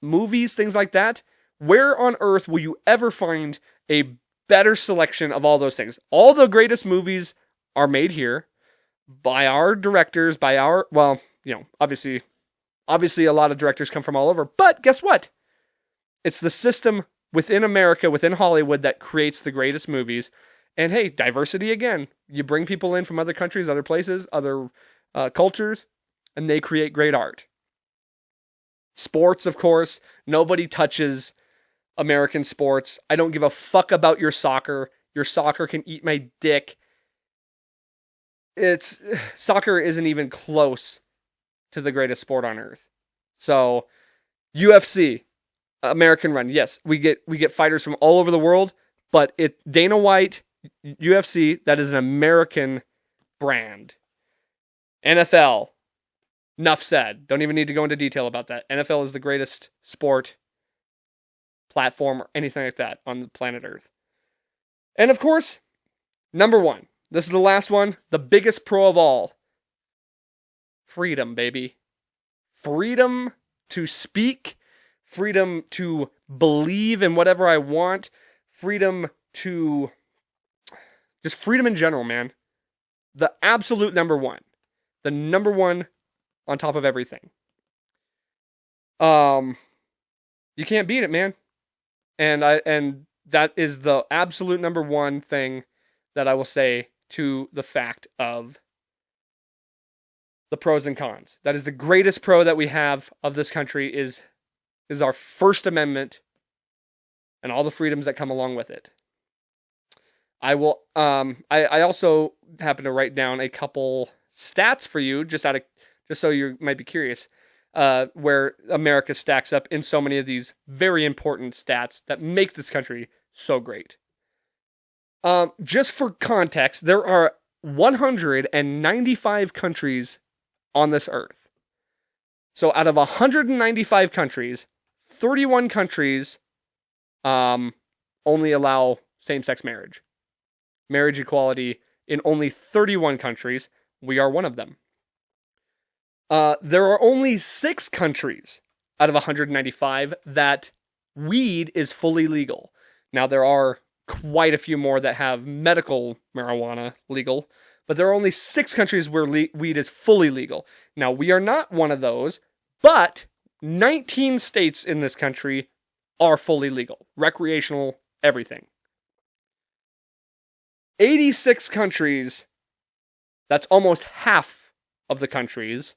movies, things like that. Where on earth will you ever find a better selection of all those things? All the greatest movies are made here by our directors, obviously a lot of directors come from all over, but guess what? It's the system within America, within Hollywood, that creates the greatest movies. And hey, diversity again. You bring people in from other countries, other places, other cultures, and they create great art. Sports, of course. Nobody touches American sports. I don't give a fuck about your soccer. Your soccer can eat my dick. Soccer isn't even close to the greatest sport on earth. So, UFC, American run. Yes, we get fighters from all over the world, but Dana White, UFC, that is an American brand. NFL, enough said. Don't even need to go into detail about that. NFL is the greatest sport, platform, or anything like that on the planet Earth. And of course, number one. This is the last one. The biggest pro of all. Freedom, baby. Freedom to speak. Freedom to believe in whatever I want. Freedom to... just freedom in general, man. The absolute number one. The number one on top of everything. You can't beat it, man. And that is the absolute number one thing that I will say to the fact of the pros and cons. That is the greatest pro that we have of this country is our First Amendment and all the freedoms that come along with it. I will. I also happen to write down a couple stats for you, just so you might be curious, where America stacks up in so many of these very important stats that make this country so great. Just for context, there are 195 countries on this earth. So out of 195 countries, 31 countries only allow same-sex marriage. Marriage equality in only 31 countries. We are one of them. There are only 6 countries out of 195 that weed is fully legal. Now, there are quite a few more that have medical marijuana legal, but there are only 6 countries where weed is fully legal. Now, we are not one of those, but 19 states in this country are fully legal. Recreational, everything. 86 countries, that's almost half of the countries,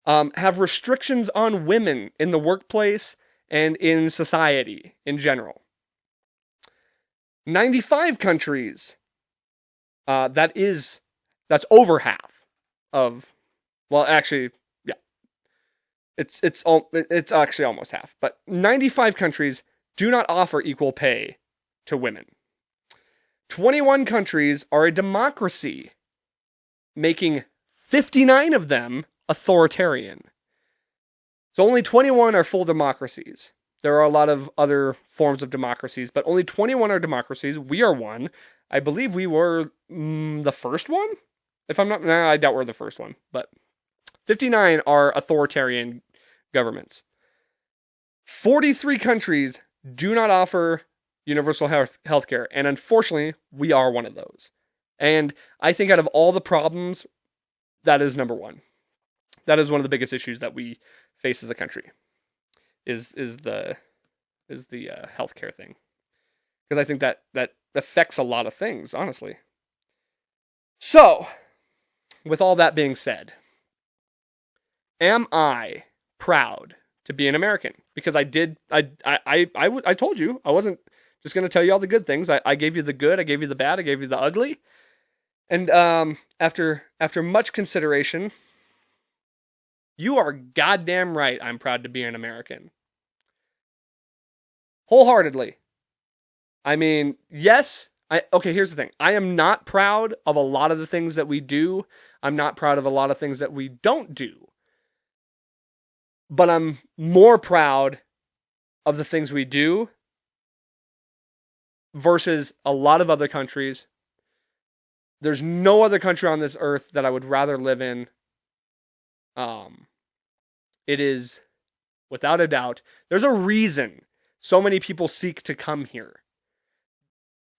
have restrictions on women in the workplace and in society in general. 95 countries. That's over half of. Well, actually, yeah, it's actually almost half. But 95 countries do not offer equal pay to women. 21 countries are a democracy, making 59 of them authoritarian. So only 21 are full democracies. There are a lot of other forms of democracies, but only 21 are democracies. We are one. I believe we were the first one. If I'm not, I doubt we're the first one. But 59 are authoritarian governments. 43 countries do not offer universal health care, and unfortunately, we are one of those. And I think out of all the problems, that is number one. That is one of the biggest issues that we face as a country. Is the healthcare thing, because I think that affects a lot of things, honestly. So, with all that being said, am I proud to be an American? Because I told you I wasn't just going to tell you all the good things. I gave you the good, I gave you the bad, I gave you the ugly, and after much consideration, you are goddamn right. I'm proud to be an American. Wholeheartedly. I mean, yes. Okay, here's the thing. I am not proud of a lot of the things that we do. I'm not proud of a lot of things that we don't do. But I'm more proud of the things we do versus a lot of other countries. There's no other country on this earth that I would rather live in. It is, without a doubt, there's a reason so many people seek to come here.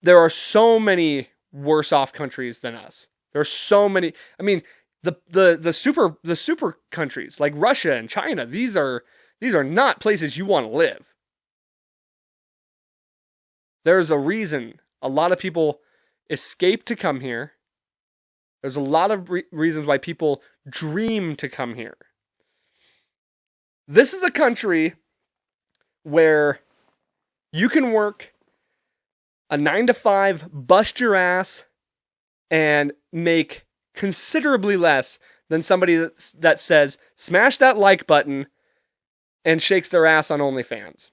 There are so many worse off countries than us. There are so many. I mean, the super countries like Russia and China. These are not places you want to live. There's a reason a lot of people escape to come here. There's a lot of reasons why people dream to come here. This is a country where you can work a 9-to-5, bust your ass, and make considerably less than somebody that says, smash that like button, and shakes their ass on OnlyFans.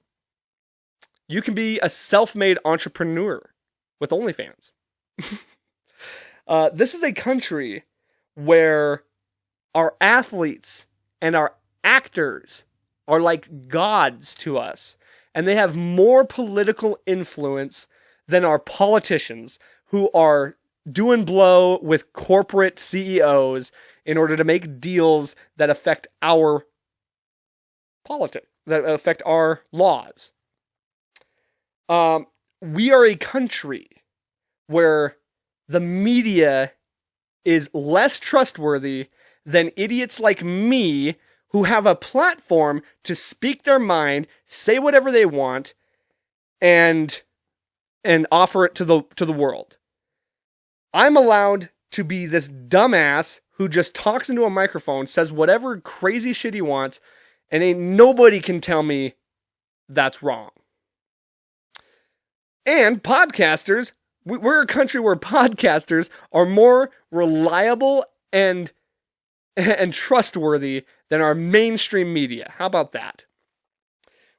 You can be a self-made entrepreneur with OnlyFans. This is a country where our athletes and our actors are like gods to us, and they have more political influence than our politicians, who are doing blow with corporate CEOs in order to make deals that affect our politics, that affect our laws. We are a country where the media is less trustworthy than idiots like me who have a platform to speak their mind, say whatever they want, and offer it to the world. I'm allowed to be this dumbass who just talks into a microphone, says whatever crazy shit he wants, and ain't nobody can tell me that's wrong. And podcasters, we're a country where podcasters are more reliable and trustworthy than our mainstream media. How about that?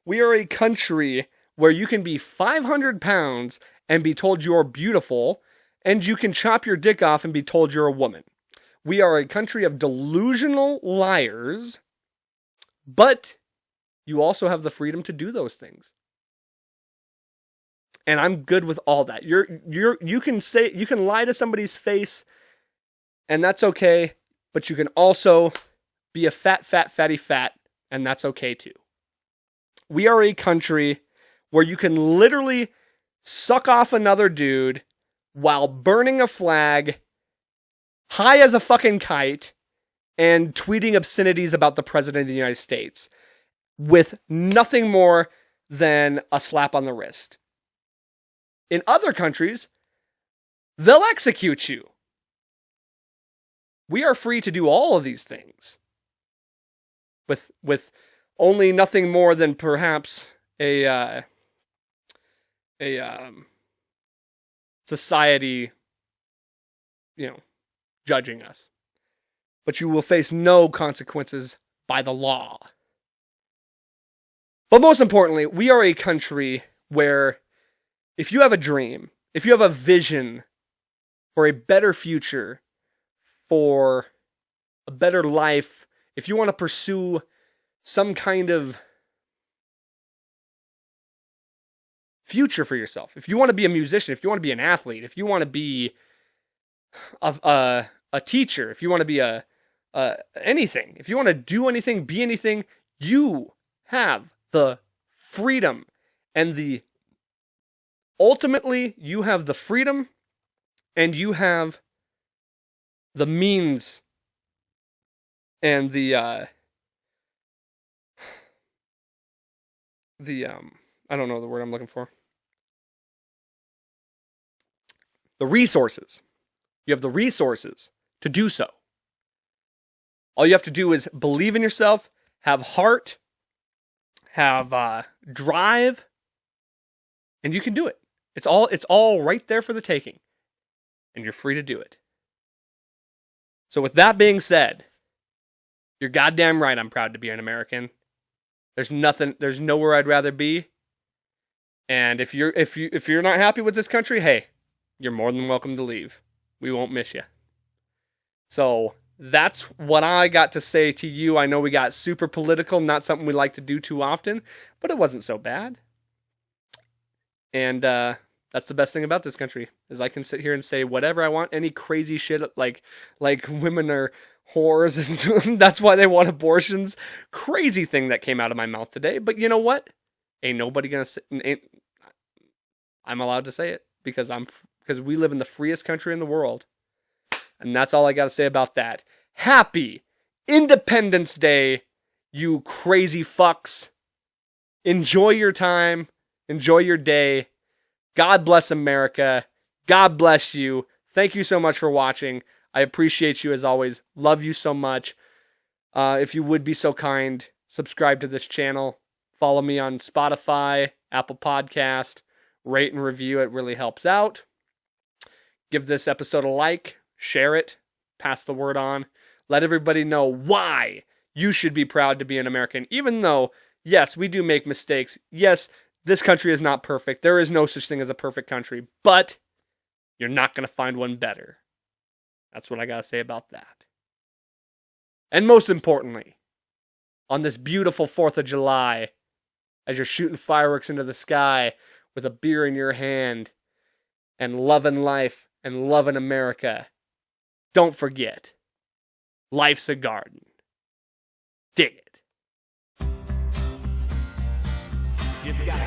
We are a country where you can be 500 pounds and be told you're beautiful, and you can chop your dick off and be told you're a woman. We are a country of delusional liars, but you also have the freedom to do those things. And I'm good with all that. You can lie to somebody's face, and that's okay. But you can also be a fatty fat, and that's okay too. We are a country where you can literally suck off another dude while burning a flag, high as a fucking kite, and tweeting obscenities about the President of the United States with nothing more than a slap on the wrist. In other countries, they'll execute you. We are free to do all of these things with only nothing more than perhaps a society, judging us. But you will face no consequences by the law. But most importantly, we are a country where if you have a dream, if you have a vision for a better future, for a better life, if you want to pursue some kind of future for yourself, if you want to be a musician, if you want to be an athlete, if you want to be a teacher, if you want to be anything, if you want to do anything, be anything, you have the freedom and ultimately you have the freedom and you have the means and I don't know the word I'm looking for. The resources. You have the resources to do so. All you have to do is believe in yourself, have heart, have drive, and you can do it. It's all right there for the taking, and you're free to do it. So with that being said, you're goddamn right. I'm proud to be an American. There's nowhere I'd rather be. And if you're not happy with this country, hey, you're more than welcome to leave. We won't miss you. So that's what I got to say to you. I know we got super political, not something we like to do too often, but it wasn't so bad. And that's the best thing about this country, is I can sit here and say whatever I want, any crazy shit like women are whores and that's why they want abortions. Crazy thing that came out of my mouth today. But you know what? Ain't nobody gonna say, I'm allowed to say it because we live in the freest country in the world. And that's all I got to say about that. Happy Independence Day, you crazy fucks. Enjoy your time. Enjoy your day. God bless America. God bless you. Thank you so much for watching. I appreciate you as always. Love you so much. If you would be so kind, subscribe to this channel. Follow me on Spotify, Apple Podcast. Rate and review. It really helps out. Give this episode a like. Share it. Pass the word on. Let everybody know why you should be proud to be an American. Even though, yes, we do make mistakes. Yes, this country is not perfect. There is no such thing as a perfect country. But you're not going to find one better. That's what I got to say about that. And most importantly, on this beautiful 4th of July, as you're shooting fireworks into the sky with a beer in your hand and loving life and loving America, don't forget, life's a garden. Dig it. You've got